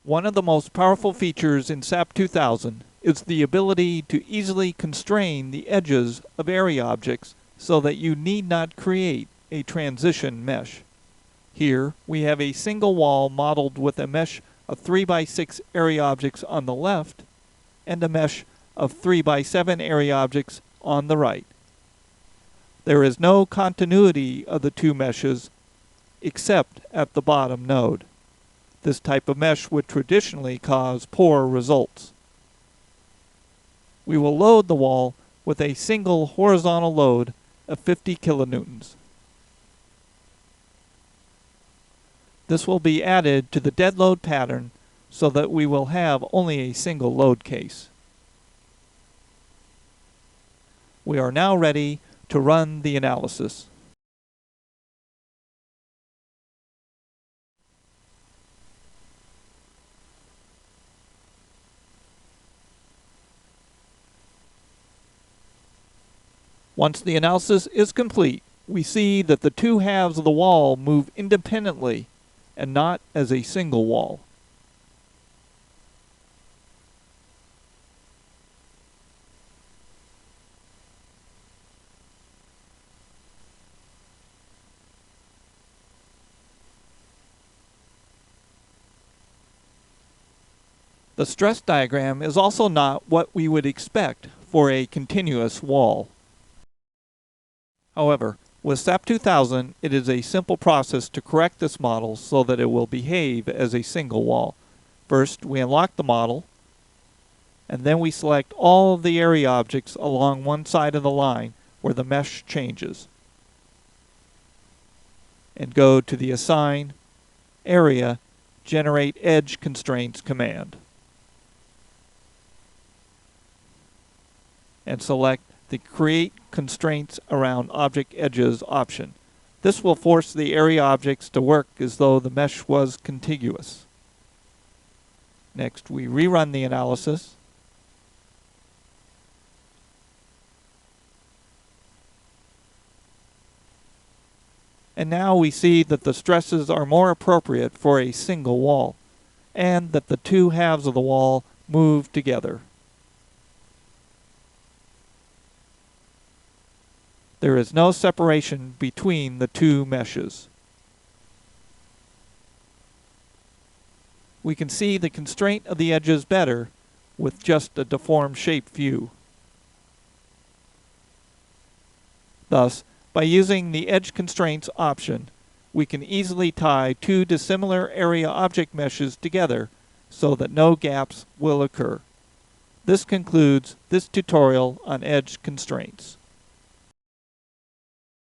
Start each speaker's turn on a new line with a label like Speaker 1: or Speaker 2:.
Speaker 1: One of the most powerful features in SAP 2000 is the ability to easily constrain the edges of area objects so that you need not create a transition mesh. Here we have a single wall modeled with a mesh of 3 by 6 area objects on the left and a mesh of 3 by 7 area objects on the right. There is no continuity of the two meshes except at the bottom node. This type of mesh would traditionally cause poor results. We will load the wall with a single horizontal load of 50 kilonewtons. This will be added to the dead load pattern so that we will have only a single load case. We are now ready to run the analysis. Once the analysis is complete, we see that the two halves of the wall move independently and not as a single wall. The stress diagram is also not what we would expect for a continuous wall. However, with SAP 2000, it is a simple process to correct this model so that it will behave as a single wall. First, we unlock the model, and then we select all of the area objects along one side of the line where the mesh changes, and go to the Assign, Area, Generate Edge Constraints command, and select the Create Constraints Around Object Edges option. This will force the area objects to work as though the mesh was contiguous. Next, we rerun the analysis. And now we see that the stresses are more appropriate for a single wall, and that the two halves of the wall move together. There is no separation between the two meshes. We can see the constraint of the edges better with just a deformed shape view. Thus, by using the Edge Constraints option, we can easily tie two dissimilar area object meshes together so that no gaps will occur. This concludes this tutorial on edge constraints.